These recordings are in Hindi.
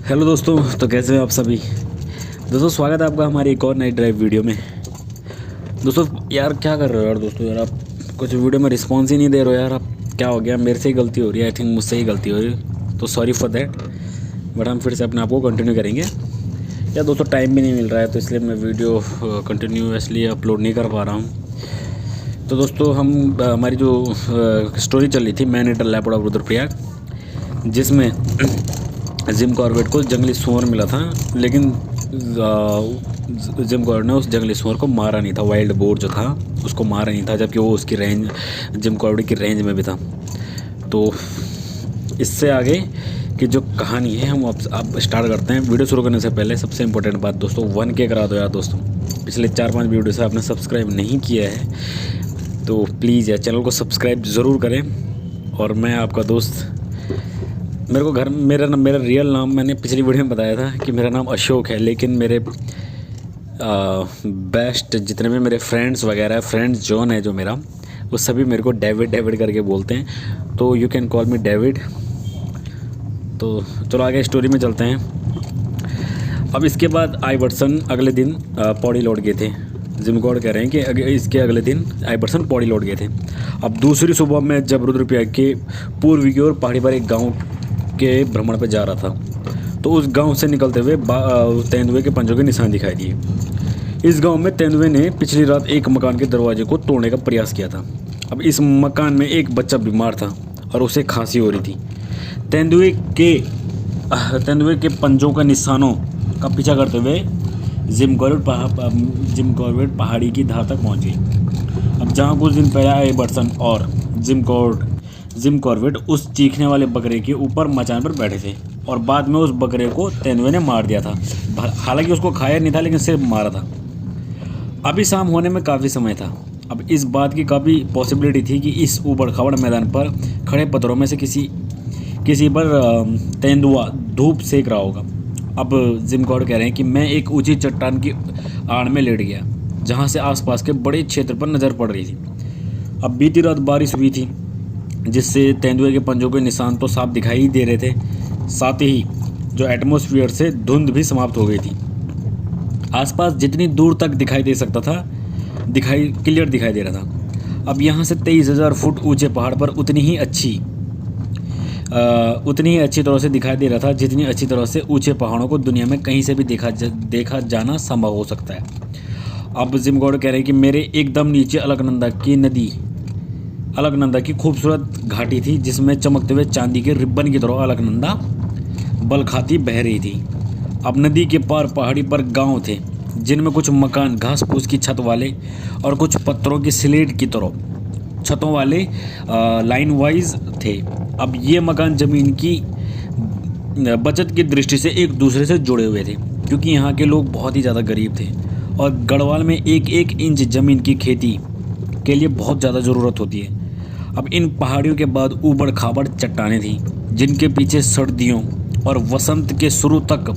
हेलो दोस्तों, तो कैसे हैं आप सभी। दोस्तों स्वागत है आपका हमारी एक और नई ड्राइव वीडियो में। दोस्तों यार क्या कर रहे हो यार, दोस्तों यार आप कुछ वीडियो में रिस्पॉन्स ही नहीं दे रहे हो यार। आप क्या हो गया, मेरे से ही गलती हो रही है, आई थिंक मुझसे ही गलती हो रही है, तो सॉरी फॉर दैट। बट हम फिर से अपने आप को कंटिन्यू करेंगे। यार दोस्तों टाइम भी नहीं मिल रहा है, तो इसलिए मैं वीडियो कंटिन्यूसली अपलोड नहीं कर पा रहा हूँ। तो दोस्तों हमारी जो स्टोरी चल रही थी man eater leopard of Rudraprayag, जिसमें जिम कॉर्बेट को जंगली सूअर मिला था, लेकिन जिम कॉर्बेट ने उस जंगली सूअर को मारा नहीं था। वाइल्ड बोर जो था उसको मारा नहीं था, जबकि वो उसकी रेंज, जिम कॉर्बेट की रेंज में भी था। तो इससे आगे की जो कहानी है हम अब स्टार्ट करते हैं। वीडियो शुरू करने से पहले सबसे इंपॉर्टेंट बात दोस्तों, 1K करा दो यार दोस्तों। पिछले 4-5 वीडियो से आपने सब्सक्राइब नहीं किया है तो प्लीज़ यार चैनल को सब्सक्राइब ज़रूर करें। और मैं आपका दोस्त, मेरा रियल नाम मैंने पिछली वीडियो में बताया था कि मेरा नाम अशोक है, लेकिन मेरे बेस्ट जितने भी मेरे फ्रेंड्स वगैरह फ्रेंड्स जोन है जो मेरा, वो सभी मेरे को डेविड करके बोलते हैं, तो you can call me David. तो चलो आगे स्टोरी में चलते हैं। अब इसके बाद आइवर्सन अगले दिन पौड़ी लौट गए थे। जिम कॉर्बेट कह रहे हैं कि इसके अगले दिन आइवर्सन पौड़ी लौट गए थे। अब दूसरी सुबह में जब रुद्रप्रयाग के पूर्व की ओर पहाड़ी पर एक गाँव के भ्रमण पर जा रहा था, तो उस गांव से निकलते हुए तेंदुए के पंजों के निशान दिखाई दिए। इस गांव में तेंदुए ने पिछली रात एक मकान के दरवाजे को तोड़ने का प्रयास किया था। अब इस मकान में एक बच्चा बीमार था और उसे खांसी हो रही थी। तेंदुए के पंजों का निशानों का पीछा करते हुए जिम कॉर्बेट पहाड़ी की धार तक पहुंच गई। अब जहाँ कुछ दिन पहले आइवर्सन और जिम कॉर्बेट उस चीखने वाले बकरे के ऊपर मचान पर बैठे थे, और बाद में उस बकरे को तेंदुए ने मार दिया था। हालांकि उसको खाया नहीं था, लेकिन सिर्फ मारा था। अभी शाम होने में काफ़ी समय था। अब इस बात की काफ़ी पॉसिबिलिटी थी कि इस ऊबड़ खाबड़ मैदान पर खड़े पत्थरों में से किसी पर तेंदुआ धूप सेक रहा होगा। अब जिम कॉर्बेट कह रहे हैं कि मैं एक ऊंची चट्टान की आड़ में लेट गया, जहाँ से आसपास के बड़े क्षेत्र पर नज़र पड़ रही थी। अब बीती रात बारिश हुई थी, जिससे तेंदुए के पंजों के निशान तो साफ दिखाई ही दे रहे थे, साथ ही जो एटमॉस्फेयर से धुंध भी समाप्त हो गई थी। आसपास जितनी दूर तक दिखाई दे सकता था क्लियर दिखाई दे रहा था। अब यहाँ से 23,000 फुट ऊंचे पहाड़ पर उतनी ही अच्छी तरह से दिखाई दे रहा था, जितनी अच्छी तरह से ऊंचे पहाड़ों को दुनिया में कहीं से भी देखा जाना संभव हो सकता है। अब जिम कॉर्बेट कह रहे हैं कि मेरे एकदम नीचे अलकनंदा की खूबसूरत घाटी थी, जिसमें चमकते हुए चांदी के रिब्बन की तरह अलकनंदा बल खाती बह रही थी। अब नदी के पार पहाड़ी पर गांव थे, जिनमें कुछ मकान घास फूस की छत वाले और कुछ पत्थरों की स्लेट की तरह छतों वाले लाइन वाइज थे। अब ये मकान ज़मीन की बचत की दृष्टि से एक दूसरे से जुड़े हुए थे, क्योंकि यहाँ के लोग बहुत ही ज़्यादा गरीब थे और गढ़वाल में एक इंच ज़मीन की खेती के लिए बहुत ज़्यादा ज़रूरत होती है। अब इन पहाड़ियों के बाद ऊबड़ खाबड़ चट्टानें थीं, जिनके पीछे सर्दियों और वसंत के शुरू तक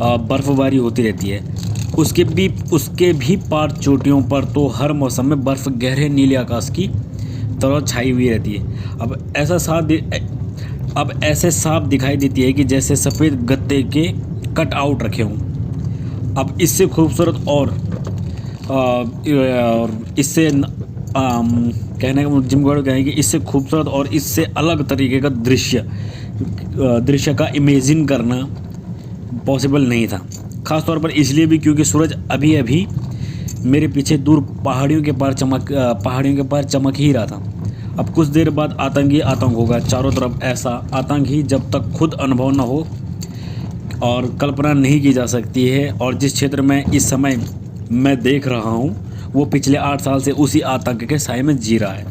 बर्फबारी होती रहती है। उसके भी पार चोटियों पर तो हर मौसम में बर्फ़ गहरे नीले आकाश की तरह छाई हुई रहती है। अब ऐसे साफ दिखाई देती है कि जैसे सफ़ेद गत्ते के कट आउट रखे हों। अब इससे खूबसूरत और इससे कहने का जिम कॉर्बेट कहेंगे कि इससे खूबसूरत और इससे अलग तरीके का दृश्य का इमेजिन करना पॉसिबल नहीं था। ख़ास तौर पर इसलिए भी क्योंकि सूरज अभी मेरे पीछे दूर पहाड़ियों के पार चमक ही रहा था। अब कुछ देर बाद आतंक होगा चारों तरफ। ऐसा आतंक ही जब तक खुद अनुभव न हो और कल्पना नहीं की जा सकती है। और जिस क्षेत्र में इस समय मैं देख रहा हूँ, वो पिछले 8 साल से उसी आतंक के साए में जी रहा है।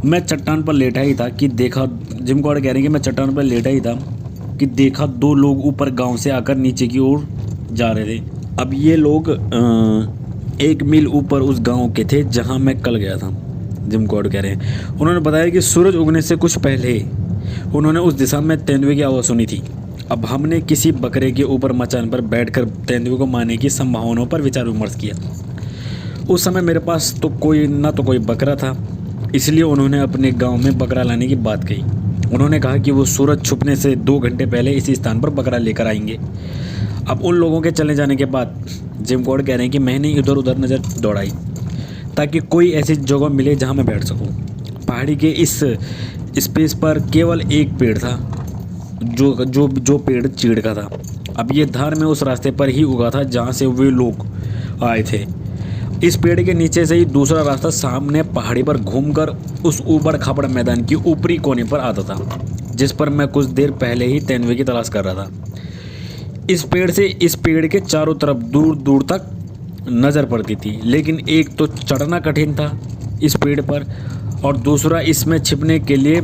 मैं चट्टान पर लेटा ही था कि देखा, जिम कॉर्बेट कह रहे हैं कि मैं चट्टान पर लेटा ही था कि देखा 2 लोग ऊपर गांव से आकर नीचे की ओर जा रहे थे। अब ये लोग 1 मील ऊपर उस गांव के थे जहां मैं कल गया था। जिम कॉर्बेट कह रहे हैं, उन्होंने बताया कि सूरज उगने से कुछ पहले उन्होंने उस दिशा में तेंदुए की आवाज़ सुनी थी। अब हमने किसी बकरे के ऊपर मचान पर बैठकर तेंदुए को मारने की संभावनाओं पर विचार विमर्श किया। उस समय मेरे पास तो कोई बकरा था, इसलिए उन्होंने अपने गांव में बकरा लाने की बात कही। उन्होंने कहा कि वो सूरज छुपने से 2 घंटे पहले इसी स्थान पर बकरा लेकर आएंगे। अब उन लोगों के चले जाने के बाद जिम कोड कह रहे हैं कि मैंने इधर उधर नज़र दौड़ाई ताकि कोई ऐसी जगह मिले जहाँ मैं बैठ सकूँ। पहाड़ी के इस स्पेस पर केवल एक पेड़ था, जो पेड़ चीड़ का था। अब ये धार में उस रास्ते पर ही उगा था जहाँ से वे लोग आए थे। इस पेड़ के नीचे से ही दूसरा रास्ता सामने पहाड़ी पर घूमकर उस ऊबड़ खाबड़ मैदान की ऊपरी कोने पर आता था, जिस पर मैं कुछ देर पहले ही तेंदुए की तलाश कर रहा था। इस पेड़ से इस पेड़ के चारों तरफ दूर दूर तक नज़र पड़ती थी, लेकिन एक तो चढ़ना कठिन था इस पेड़ पर, और दूसरा इसमें छिपने के लिए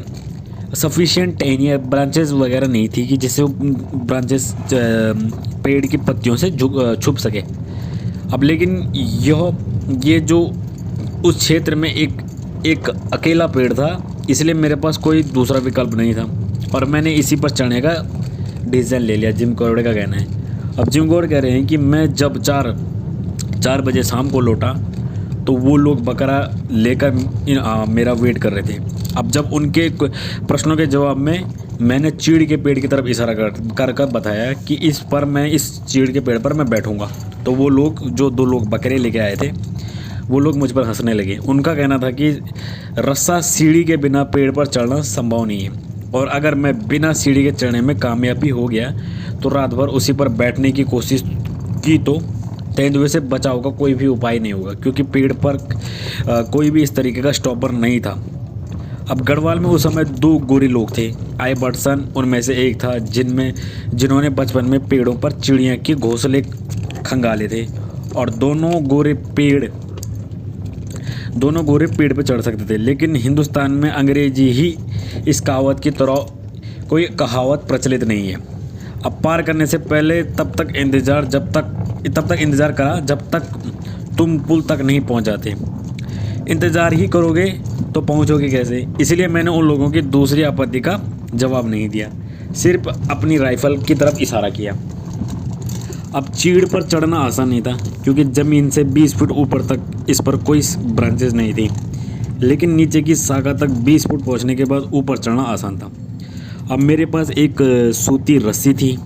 सफिशिएंट टहनियाँ ब्रांचेस वगैरह नहीं थी कि जिससे ब्रांचेस पेड़ की पत्तियों से छुप सके। अब लेकिन ये जो उस क्षेत्र में एक अकेला पेड़ था, इसलिए मेरे पास कोई दूसरा विकल्प नहीं था और मैंने इसी पर चढ़ने का डिसीजन ले लिया, जिम कोड का कहना है। अब जिम कोड कह रहे हैं कि मैं जब 4 बजे शाम को लौटा तो वो लोग बकरा लेकर मेरा वेट कर रहे थे। अब जब उनके प्रश्नों के जवाब में मैंने चीड़ के पेड़ की तरफ इशारा कर बताया कि मैं इस चीड़ के पेड़ पर मैं बैठूंगा, तो वो लोग जो 2 लोग बकरे लेके आए थे वो लोग मुझ पर हंसने लगे। उनका कहना था कि रस्सा सीढ़ी के बिना पेड़ पर चढ़ना संभव नहीं है, और अगर मैं बिना सीढ़ी के चढ़ने में कामयाबी हो गया तो रात भर उसी पर बैठने की कोशिश की तो तेंदुए से बचाव का कोई भी उपाय नहीं होगा, क्योंकि पेड़ पर कोई भी इस तरीके का स्टॉपर नहीं था। अब गढ़वाल में उस समय 2 गोरे लोग थे। आइबर्टसन उनमें से एक था जिन्होंने बचपन में पेड़ों पर चिड़िया के घोंसले खंगाले थे, और दोनों गोरे पेड़ पर चढ़ सकते थे। लेकिन हिंदुस्तान में अंग्रेजी ही इस कहावत की तरह कोई कहावत प्रचलित नहीं है। अब पार करने से पहले तब तक इंतज़ार करा जब तक तुम पुल तक नहीं पहुंच जाते। इंतज़ार ही करोगे तो पहुंचोगे कैसे? इसलिए मैंने उन लोगों की दूसरी आपत्ति का जवाब नहीं दिया, सिर्फ अपनी राइफल की तरफ इशारा किया। अब चीड़ पर चढ़ना आसान नहीं था, क्योंकि ज़मीन से 20 फुट ऊपर तक इस पर कोई ब्रांचेस नहीं थी, लेकिन नीचे की शाखा तक 20 फुट पहुंचने के बाद ऊपर चढ़ना आसान था। अब मेरे पास एक सूती रस्सी थी,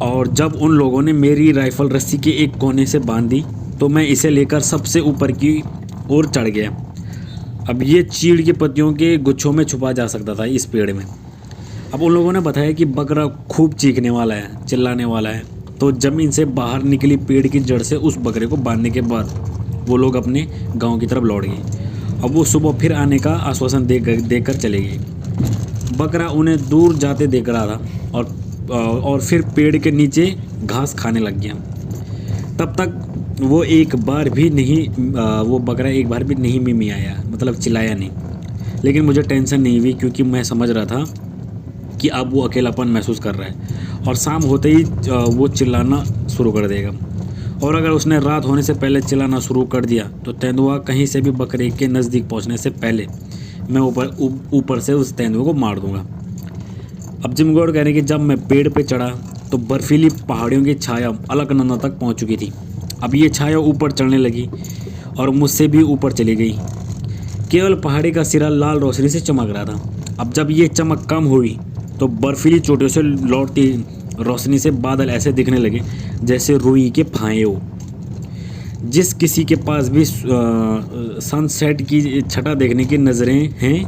और जब उन लोगों ने मेरी राइफल रस्सी के एक कोने से बांध दी तो मैं इसे लेकर सबसे ऊपर की ओर चढ़ गया। अब ये चीड़ की पत्तियों के गुच्छों में छुपा जा सकता था इस पेड़ में। अब उन लोगों ने बताया कि बकरा खूब चीखने वाला है, चिल्लाने वाला है, तो ज़मीन से बाहर निकली पेड़ की जड़ से उस बकरे को बांधने के बाद वो लोग अपने गांव की तरफ लौट गए। अब वो सुबह फिर आने का आश्वासन देकर चले गए। बकरा उन्हें दूर जाते देख रहा था और फिर पेड़ के नीचे घास खाने लग गया। तब तक वो बकरा एक बार भी नहीं मिमियाया, मतलब चिल्लाया नहीं। लेकिन मुझे टेंशन नहीं हुई, क्योंकि मैं समझ रहा था कि अब वो अकेलापन महसूस कर रहा है और शाम होते ही वो चिल्लाना शुरू कर देगा। और अगर उसने रात होने से पहले चिल्लाना शुरू कर दिया तो तेंदुआ कहीं से भी बकरे के नज़दीक पहुंचने से पहले मैं ऊपर से उस तेंदुए को मार दूंगा। अब जिम कोड कह रहे हैं कि जब मैं पेड़ पे चढ़ा तो बर्फीली पहाड़ियों की छाया अलकनंदा तक पहुंच चुकी थी। अब ये छाया ऊपर चढ़ने लगी और मुझसे भी ऊपर चली गई। केवल पहाड़ी का सिरा लाल रोशनी से चमक रहा था। अब जब ये चमक कम हुई तो बर्फीली चोटियों से लौटती रोशनी से बादल ऐसे दिखने लगे जैसे रुई के फाहे हो। जिस किसी के पास भी सनसेट की छटा देखने की नज़रें हैं,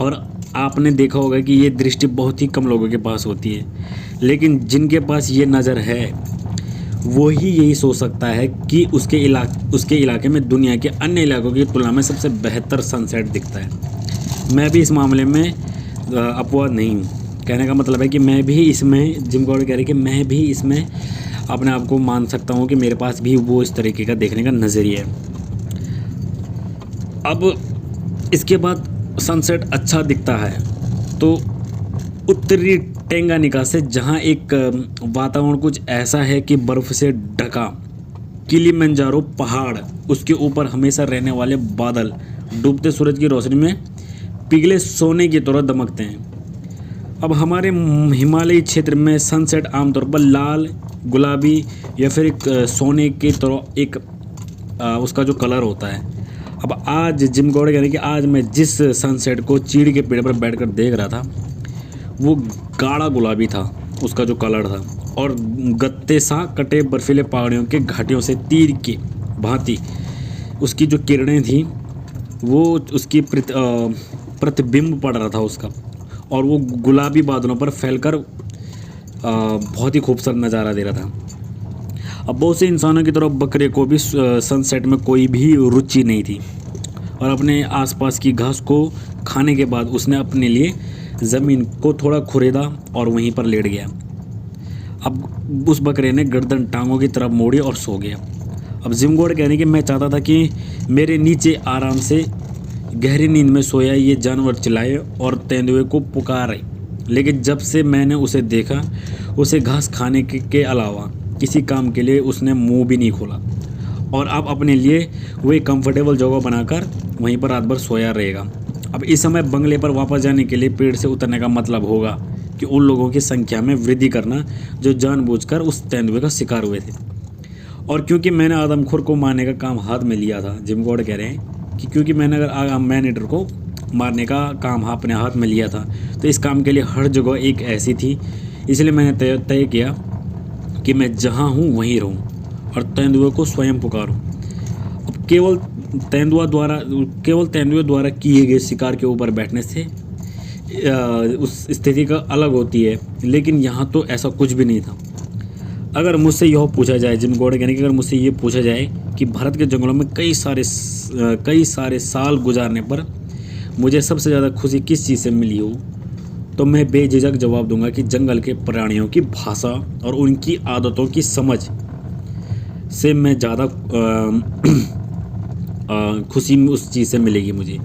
और आपने देखा होगा कि ये दृष्टि बहुत ही कम लोगों के पास होती है, लेकिन जिनके पास ये नज़र है वो ही यही सोच सकता है कि उसके इलाके में दुनिया के अन्य इलाकों की तुलना में सबसे बेहतर सनसेट दिखता है। मैं भी इस मामले में अपवाद नहीं हूँ। कहने का मतलब है कि मैं भी इसमें, जिम कोड कह रहे कि मैं भी इसमें अपने आप को मान सकता हूँ कि मेरे पास भी वो इस तरीके का देखने का नज़रिया है। अब इसके बाद सनसेट अच्छा दिखता है तो उत्तरी टेंगानिका से, जहाँ एक वातावरण कुछ ऐसा है कि बर्फ़ से ढका किलिमंजारो पहाड़, उसके ऊपर हमेशा रहने वाले बादल डूबते सूरज की रोशनी में पिघले सोने की तरह दमकते हैं। अब हमारे हिमालयी क्षेत्र में सनसेट आमतौर पर लाल, गुलाबी या फिर एक सोने की तरह एक उसका जो कलर होता है। अब आज जिम गौड़े कहने कि आज मैं जिस सनसेट को चीड़ के पेड़ पर बैठकर देख रहा था वो गाढ़ा गुलाबी था, उसका जो कलर था, और गत्ते सा कटे बर्फीले पहाड़ियों के घाटियों से तीर की भांति उसकी जो किरणें थी वो उसकी प्रतिबिंब पड़ रहा था उसका, और वो गुलाबी बादलों पर फैलकर बहुत ही खूबसूरत नज़ारा दे रहा था। अब बहुत से इंसानों की तरफ बकरे को भी सनसेट में कोई भी रुचि नहीं थी, और अपने आसपास की घास को खाने के बाद उसने अपने लिए ज़मीन को थोड़ा खुरेदा और वहीं पर लेट गया। अब उस बकरे ने गर्दन टांगों की तरफ मोड़ी और सो गया। अब जिमगोड़ कहने कि मैं चाहता था कि मेरे नीचे आराम से गहरी नींद में सोया ये जानवर चिल्लाए और तेंदुए को पुकारे, लेकिन जब से मैंने उसे देखा उसे घास खाने के अलावा किसी काम के लिए उसने मुंह भी नहीं खोला, और अब अपने लिए वो एक कंफर्टेबल जगह बनाकर वहीं पर रात भर सोया रहेगा। अब इस समय बंगले पर वापस जाने के लिए पेड़ से उतरने का मतलब होगा कि उन लोगों की संख्या में वृद्धि करना जो जानबूझकर उस तेंदुए का शिकार हुए थे। और क्योंकि मैंने आदमखोर को मारने का काम हाथ में लिया था, जिमगोड़ कह रहे हैं कि क्योंकि मैंने अगर मैन ईटर को मारने का काम अपने हाथ में लिया था तो इस काम के लिए हर जगह एक ऐसी थी, इसलिए मैंने तय किया कि मैं जहाँ हूँ वहीं रहूँ और तेंदुए को स्वयं पुकारूँ। अब केवल तेंदुए द्वारा किए गए शिकार के ऊपर बैठने से उस स्थिति का अलग होती है, लेकिन यहाँ तो ऐसा कुछ भी नहीं था। अगर मुझसे यह पूछा जाए, जिमगोड़ कहने कि अगर मुझसे ये पूछा जाए कि भारत के जंगलों में कई सारे साल गुजारने पर मुझे सबसे ज़्यादा खुशी किस चीज़ से मिली हो, तो मैं बेझिझक जवाब दूंगा कि जंगल के प्राणियों की भाषा और उनकी आदतों की समझ से मैं ज़्यादा खुशी उस चीज़ से मिलेगी मुझे।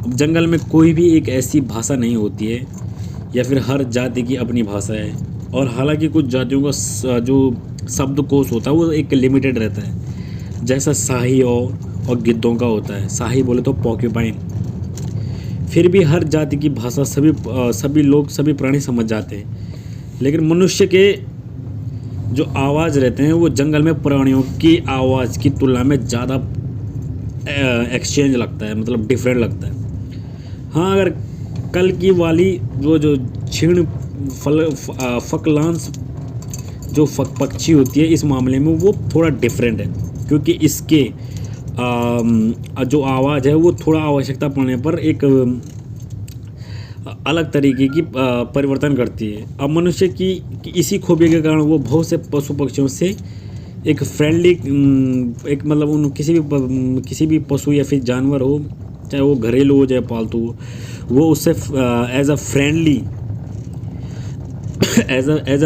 जंगल में कोई भी एक ऐसी भाषा नहीं होती है, या फिर हर जाति की अपनी भाषा है, और हालांकि कुछ जातियों का जो शब्दकोश होता है वो एक लिमिटेड रहता है, जैसा शाही और गिद्धों का होता है। शाही बोले तो पॉक्यूपाइन। फिर भी हर जाति की भाषा सभी लोग सभी प्राणी समझ जाते हैं, लेकिन मनुष्य के जो आवाज़ रहते हैं वो जंगल में प्राणियों की आवाज़ की तुलना में ज़्यादा एक्सचेंज लगता है, मतलब डिफरेंट लगता है। हाँ, अगर कल की वाली वो जो क्षीण फकलांस जो पक्षी होती है, इस मामले में वो थोड़ा डिफरेंट है, क्योंकि इसके जो आवाज़ है वो थोड़ा आवश्यकता पड़ने पर एक अलग तरीके की परिवर्तन करती है। अब मनुष्य की इसी खूबी के कारण वो बहुत से पशु पक्षियों से एक फ्रेंडली एक मतलब उन किसी भी पशु या फिर जानवर हो, चाहे वो घरेलू हो चाहे पालतू हो, वो उससे एज अ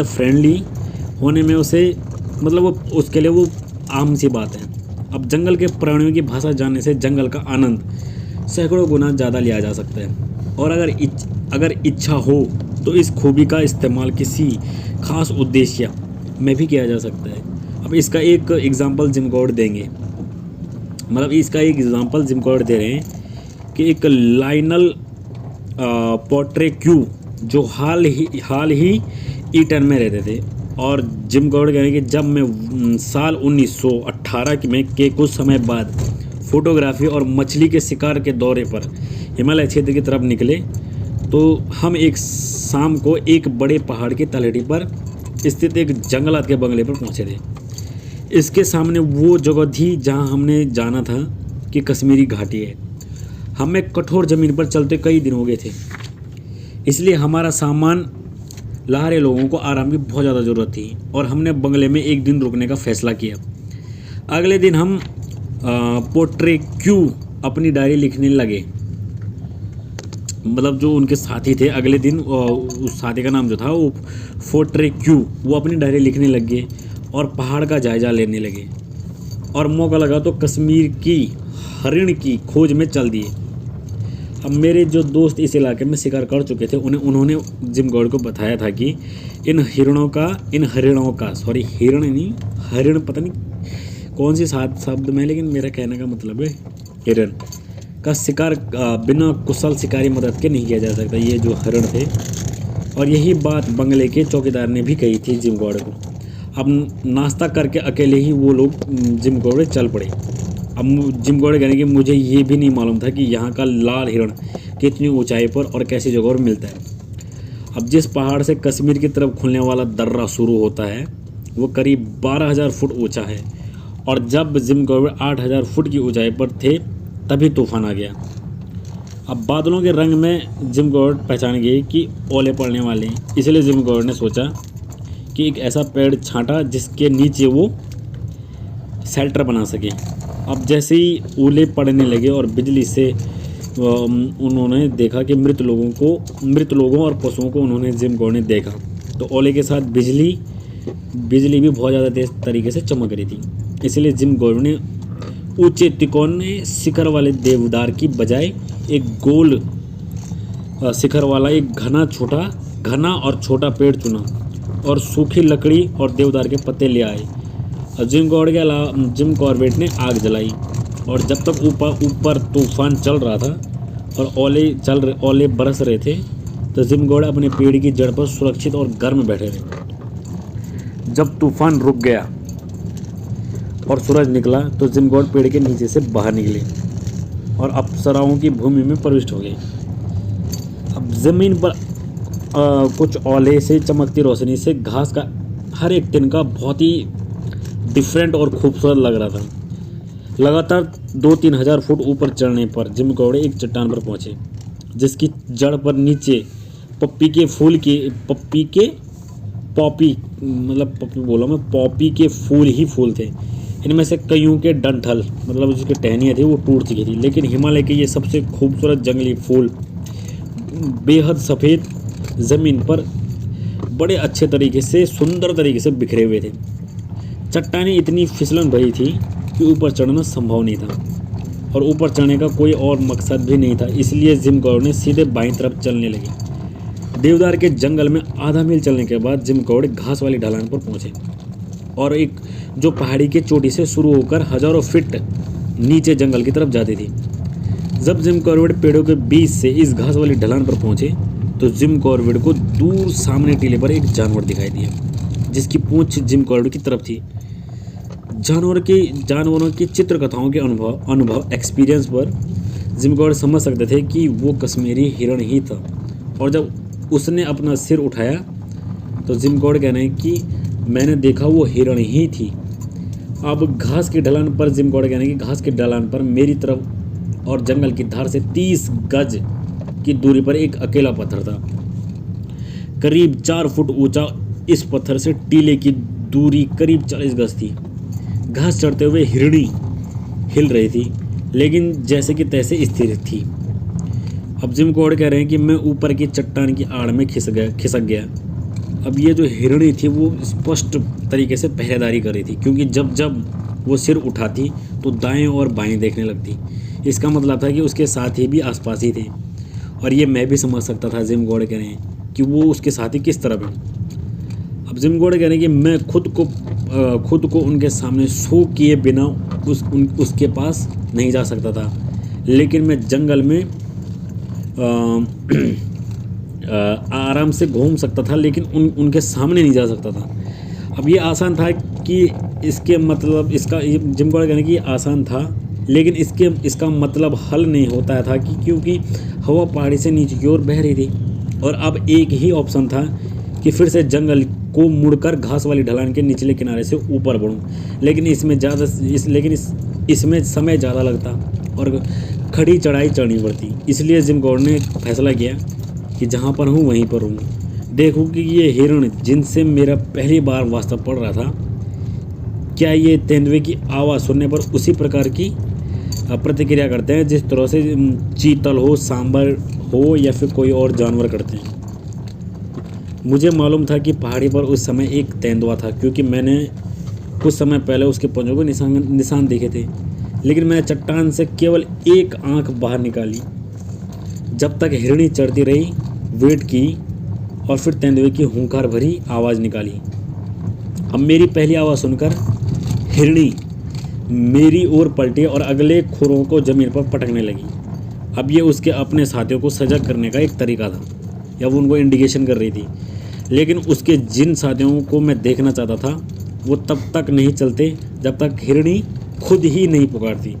फ्रेंडली होने में उसे मतलब वो उसके लिए वो आम सी बात है। अब जंगल के प्राणियों की भाषा जानने से जंगल का आनंद सैकड़ों गुना ज़्यादा लिया जा सकता है, और अगर इच्छा हो तो इस खूबी का इस्तेमाल किसी खास उद्देश्य में भी किया जा सकता है। अब इसका एक एग्जांपल जिमगोड़ देंगे, मतलब इसका एक एग्जांपल जिमगोड़ दे रहे हैं कि एक लाइनल पोट्रेक्यू जो हाल ही ईटन में रहते थे, और जिमगोड़ कह रहे हैं कि जब मैं साल 1918 में के कुछ समय बाद फोटोग्राफी और मछली के शिकार के दौरे पर हिमालय क्षेत्र की तरफ निकले, तो हम एक शाम को एक बड़े पहाड़ की तलहटी पर स्थित एक जंगलात के बंगले पर पहुंचे थे। इसके सामने वो जगह थी जहां हमने जाना था कि कश्मीरी घाटी है। हमें कठोर ज़मीन पर चलते कई दिन हो गए थे, इसलिए हमारा सामान लाहौरी लोगों को आराम की बहुत ज़्यादा ज़रूरत थी, और हमने बंगले में एक दिन रुकने का फ़ैसला किया। अगले दिन हम पोट्रेक्यू अपनी डायरी लिखने लगे, मतलब जो उनके साथी थे अगले दिन उस साथी का नाम जो था वो पोट्रेक्यू, वो अपनी डायरी लिखने लग गए और पहाड़ का जायज़ा लेने लगे, और मौका लगा तो कश्मीर की हरिण की खोज में चल दिए। अब मेरे जो दोस्त इस इलाके में शिकार कर चुके थे उन्होंने जिमगोड़ को बताया था कि हरिण पता नहीं कौन सी सात शब्द में, लेकिन मेरा कहने का मतलब है हिरण का शिकार बिना कुशल शिकारी मदद के नहीं किया जा सकता, ये जो हरिण थे। और यही बात बंगले के चौकीदार ने भी कही थी जिमगोड़ को। अब नाश्ता करके अकेले ही वो लोग जिमगोड़ चल पड़े। अब जिम गॉर्ड कहने कि मुझे ये भी नहीं मालूम था कि यहाँ का लाल हिरण कितनी ऊंचाई पर और कैसी जगह पर मिलता है। अब जिस पहाड़ से कश्मीर की तरफ खुलने वाला दर्रा शुरू होता है वो करीब 12,000 फुट ऊंचा है, और जब जिम कॉर्बेट 8,000 फुट की ऊंचाई पर थे तभी तूफान आ गया। अब बादलों के रंग में जिम कॉर्बेट पहचान गए कि ओले पड़ने वाले हैं, इसलिए जिम कॉर्बेट ने सोचा कि एक ऐसा पेड़ छांटा जिसके नीचे वो शेल्टर बना सके। अब जैसे ही ओले पड़ने लगे और बिजली से उन्होंने देखा कि मृत लोगों और पशुओं को उन्होंने जिम कॉर्बेट ने देखा, तो ओले के साथ बिजली भी बहुत ज़्यादा तेज तरीके से चमक रही थी। इसलिए जिम कॉर्बेट ने ऊंचे तिकोने शिखर वाले देवदार की बजाय एक गोल शिखर वाला एक घना और छोटा पेड़ चुना और सूखी लकड़ी और देवदार के पत्ते ले आए। और जिम कॉर्बेट ने आग जलाई, और जब तक ऊपर तूफान चल रहा था और ओले बरस रहे थे, तो जिम कॉर्बेट अपने पेड़ की जड़ पर सुरक्षित और गर्म बैठे रहे। जब तूफान रुक गया और सूरज निकला तो जिम कॉर्बेट पेड़ के नीचे से बाहर निकले और अप्सराओं की भूमि में प्रविष्ट हो गए। अब ज़मीन पर कुछ ओले से चमकती रोशनी से घास का हर एक तिनका बहुत ही डिफरेंट और खूबसूरत लग रहा था। लगातार 2-3 हज़ार फुट ऊपर चढ़ने पर जिम कॉर्बेट एक चट्टान पर पहुंचे जिसकी जड़ पर नीचे पॉपी के फूल ही फूल थे। इनमें से कईयों के डंठल मतलब जिसकी टहनियाँ थी वो टूट चुकी थी, लेकिन हिमालय के ये सबसे खूबसूरत जंगली फूल बेहद सफ़ेद ज़मीन पर बड़े अच्छे तरीके से सुंदर तरीके से बिखरे हुए थे। चट्टानें इतनी फिसलन भरी थी कि ऊपर चढ़ना संभव नहीं था, और ऊपर चढ़ने का कोई और मकसद भी नहीं था। इसलिए जिम कॉर्बेट ने सीधे बाईं तरफ चलने लगे। देवदार के जंगल में आधा मील चलने के बाद जिम कॉर्बेट घास वाली ढलान पर पहुंचे, और एक जो पहाड़ी के चोटी से शुरू होकर हज़ारों फीट नीचे जंगल की तरफ जाती थी। जब जिम कॉर्बेट पेड़ों के बीच से इस घास वाली ढलान पर पहुंचे तो जिम कॉर्बेट को दूर सामने टीले पर एक जानवर दिखाई दिया जिसकी पूंछ जिम कॉर्बेट की तरफ थी। जानवरों की चित्रकथाओं के अनुभव एक्सपीरियंस पर जिम कॉर्बेट समझ सकते थे कि वो कश्मीरी हिरण ही था, और जब उसने अपना सिर उठाया तो जिम कॉर्बेट कहना है कि मैंने देखा वो हिरण ही थी। अब घास की ढलान पर जिम कॉर्बेट कहना है कि घास की ढलान पर मेरी तरफ और जंगल की धार से 30 गज की दूरी पर एक अकेला पत्थर था, करीब 4 फुट ऊंचा। इस पत्थर से टीले की दूरी करीब 40 गज थी। घास चढ़ते हुए हिरणी हिल रही थी, लेकिन जैसे कि तैसे स्थिर थी। अब जिम कॉर्बेट कह रहे हैं कि मैं ऊपर की चट्टान की आड़ में खिसक गया। अब ये जो हिरणी थी वो स्पष्ट तरीके से पहरेदारी कर रही थी, क्योंकि जब वो सिर उठाती तो दाएं और बाएं देखने लगती। इसका मतलब था कि उसके साथी भी आसपास ही थे, और ये मैं भी समझ सकता था जिम कॉर्बेट कह रहे हैं कि वो उसके साथी किस तरफ है। अब जिम कॉर्बेट कह रहे हैं कि मैं खुद को उनके सामने शो किए बिना उसके पास नहीं जा सकता था, लेकिन मैं जंगल में आराम से घूम सकता था, लेकिन उनके सामने नहीं जा सकता था। अब ये आसान था कि इसके मतलब इसका जिम कॉर्बेट कहने की आसान था, लेकिन इसका मतलब हल नहीं होता था कि क्योंकि हवा पहाड़ी से नीचे की ओर बह रही थी, और अब एक ही ऑप्शन था कि फिर से जंगल को मुड़कर घास वाली ढलान के निचले किनारे से ऊपर बढ़ूं, लेकिन इसमें समय ज़्यादा लगता और खड़ी चढ़ाई चढ़नी पड़ती। इसलिए जिम कॉर्बेट ने फैसला किया कि जहाँ पर हूँ वहीं पर रहूँ। देखूँ कि ये हिरण जिनसे मेरा पहली बार वास्ता पड़ रहा था, क्या ये तेंदुए की आवाज़ सुनने पर उसी प्रकार की प्रतिक्रिया करते हैं जिस तरह से चीतल हो, सांबर हो या फिर कोई और जानवर करते हैं। मुझे मालूम था कि पहाड़ी पर उस समय एक तेंदुआ था, क्योंकि मैंने कुछ समय पहले उसके पंजों को निशान देखे थे, लेकिन मैंने चट्टान से केवल एक आंख बाहर निकाली। जब तक हिरणी चढ़ती रही, वेट की और फिर तेंदुए की हुंकार भरी आवाज़ निकाली। अब मेरी पहली आवाज़ सुनकर हिरणी मेरी ओर पलटी और अगले खुरों को ज़मीन पर पटकने लगी। अब ये उसके अपने साथियों को सजग करने का एक तरीका था, या वो उनको इंडिकेशन कर रही थी। लेकिन उसके जिन साथियों को मैं देखना चाहता था वो तब तक नहीं चलते जब तक हिरणी खुद ही नहीं पुकारती,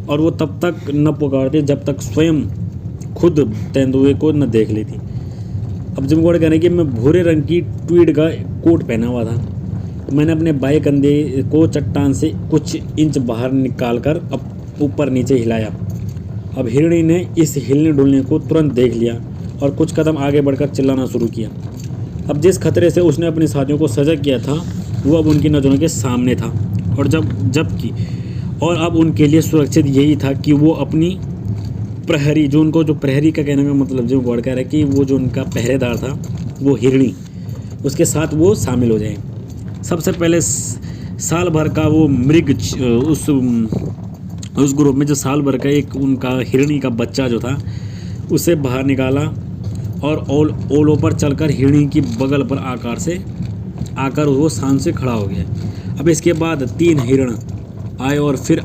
और वो तब तक न पुकारती जब तक स्वयं खुद तेंदुए को न देख लेती। अब जिमगोड़ कहने कि मैं भूरे रंग की ट्वीड का कोट पहना हुआ था। मैंने अपने बाएं कंधे को चट्टान से कुछ इंच बाहर निकाल कर अब ऊपर नीचे हिलाया। अब हिरणी ने इस हिलने डुलने को तुरंत देख लिया और कुछ कदम आगे बढ़कर चिल्लाना शुरू किया। अब जिस खतरे से उसने अपने साथियों को सजग किया था वो अब उनकी नज़रों के सामने था, और अब उनके लिए सुरक्षित यही था कि वो अपनी प्रहरी, जो प्रहरी का कहने का मतलब जो गौड़ कह रहा है कि वो जो उनका पहरेदार था वो हिरणी, उसके साथ वो शामिल हो जाएं। सबसे पहले साल भर का वो मृग उस ग्रुप में जो साल भर का एक उनका हिरणी का बच्चा जो था उसे बाहर निकाला और ओलों पर चलकर हिरणी की बगल पर आकर वो शान से खड़ा हो गया। अब इसके बाद 3 हिरण आए और फिर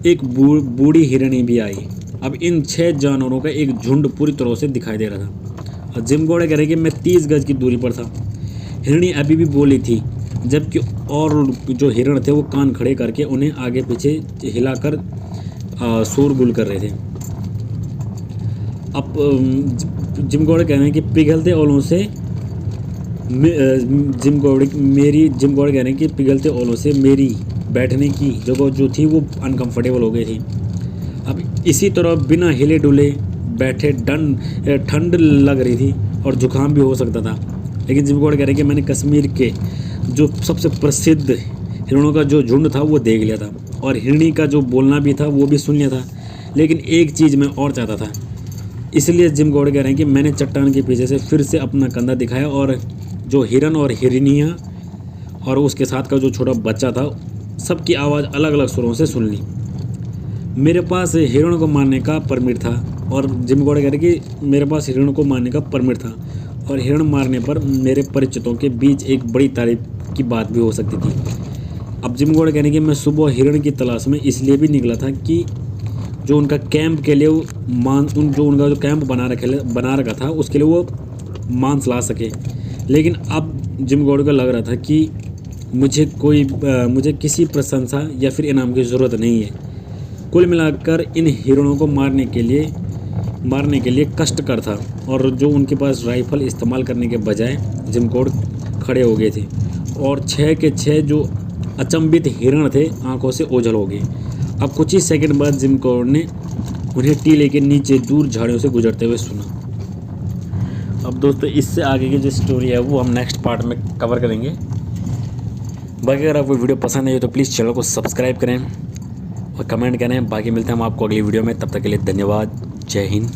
एक बूढ़ी हिरणी भी आई। अब इन 6 जानवरों का एक झुंड पूरी तरह से दिखाई दे रहा था और जिमगोड़े कह रहे कि मैं 30 गज की दूरी पर था। हिरणी अभी भी बोली थी, जबकि और जो हिरण थे वो कान खड़े करके उन्हें आगे पीछे हिलाकर शोरगुल कर रहे थे। अब जिमगोड़े कह रहे हैं कि पिघलते ओलों से जिमगोड़े कह रहे हैं कि पिघलते ओलों से मेरी बैठने की जगह जो थी वो अनकंफर्टेबल हो गई थी। अब इसी तरह बिना हिले डुले बैठे ठंड लग रही थी और जुकाम भी हो सकता था। लेकिन जिमगोड़ कह रहे हैं कि मैंने कश्मीर के जो सबसे प्रसिद्ध हिरणों का जो झुंड था वो देख लिया था और हिरणी का जो बोलना भी था वो भी सुन लिया था। लेकिन एक चीज़ मैं और चाहता था, इसलिए जिमगोड़ कह रहे हैं कि मैंने चट्टान के पीछे से फिर से अपना कंधा दिखाया और जो हिरन और हिरनियाँ और उसके साथ का जो छोटा बच्चा था सबकी आवाज़ अलग अलग सुरों से सुन ली। मेरे पास हिरण को मारने का परमिट था और जिमगोड़ कह रहे कि मेरे पास हिरण को मारने का परमिट था और हिरण मारने पर मेरे परिचितों के बीच एक बड़ी तारीफ की बात भी हो सकती थी। अब जिमगोड़ कहने कि मैं सुबह हिरण की तलाश में इसलिए भी निकला था कि जो उनका कैंप के लिए जो उनका जो कैंप बना रखा था उसके लिए वो मांस ला सके। लेकिन अब जिमगोड़ को लग रहा था कि मुझे किसी प्रशंसा या फिर इनाम की ज़रूरत नहीं है। कुल मिलाकर इन हिरणों को मारने के लिए कष्टकर था और जो उनके पास राइफल इस्तेमाल करने के बजाय जिमगोड़ खड़े हो गए थे और 6 के 6 जो अचंभित हिरण थे आंखों से ओझल हो गए। अब कुछ ही सेकंड बाद जिमगोड़ ने उन्हें टीले के नीचे दूर झाड़ियों से गुजरते हुए सुना। अब दोस्तों इससे आगे की जो स्टोरी है वो हम नेक्स्ट पार्ट में कवर करेंगे। बाकी अगर आपको वीडियो पसंद आई हो तो प्लीज़ चैनल को सब्सक्राइब करें और कमेंट करें। बाकी मिलते हैं हम आपको अगली वीडियो में, तब तक के लिए धन्यवाद। जय हिंद,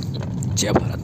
जय भारत।